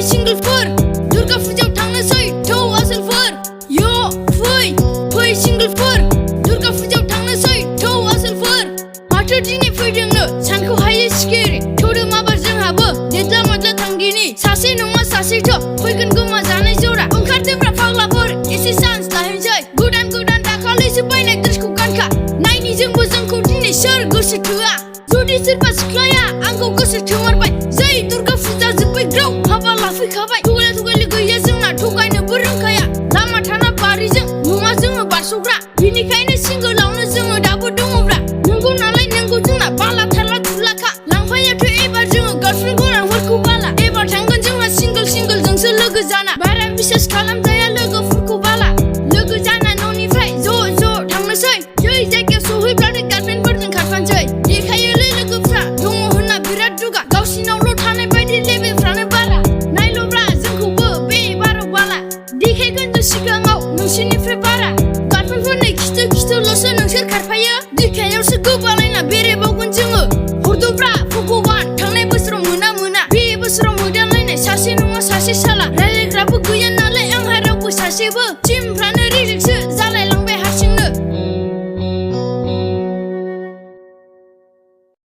सिंगलफोर दुर्गा फुजायाव थांनोसै थौ आसोलफोर यो फै सिंगलफोर दुर्गा फुजायाव थांनोसै थौ आसोलफोर माथो दिनै फैदोंनो सानखौ हायै सिखिरि थौदो माबार जोंहाबो देदला मादला थांदिनि सासे नङा सासेथ' फैगोन गोमा जानाय जरा ओंखारदोब्रा फाग्लाफोर एसे चान्स लाहैनोसै गोदान गोदान दाखालिसो बायनाय ड्रेसखौ गानखा नायनि जोंखौ दिनै सोर गोसो थोआ जुदि सोरबा सिख्लाया आंखौ गोसो थोमारबाय जै दुर्गा फुजा जोब्बाय ग्राव हाबा लाफैखाबाय थगायलि गैया जोंना थगायनोबो रोंखाया लामा थाना बारिजों नङा जोङो बारस'ग्रा बिनिखायनो सिंगोलावनो जोङो दाबो दङब्रा नंगौ नालाय नंगौ जोंना बाला थाला दुलाखा लांफायाथ' एबार जोङो गार्लफ्रेन्ड गोनांफोरखौ बाला एबार थांगोन जोंहा सिंगोलजोंसो लोगो जाना बारा बिसास खालामजाया लोगोफोरखौ बाला लोगो जाना न'निफ्राय ज' थांनोसै जै जायगायाव सहैब्लाथाय गार्लफ्रेन्डफोरजों खारफानोसै देखायोलै लोगोफ्रा दङ होनना बिराद दुगा गावसिनावल' थानाय बायदि लेभेलफ्रानो बारा नायल'ब्रा जोंखौबो बे बाराव बाला देखायगोन सिगाङाव नोंसोरनिफ्राय बारा गार्लफ्रेन्डफोरनि खिथुल'सो नोंसोर खारफायो बिखायावसो गोबालायना बेरेबावगोन जोङो हरदोब्रा भगबान थांनाय बोसोराव मोना बे बोसोराव मोदानलायनाय सासे नङा सासे साला रायलायग्राबो गैया नालाय आंहा रावबो सासेबो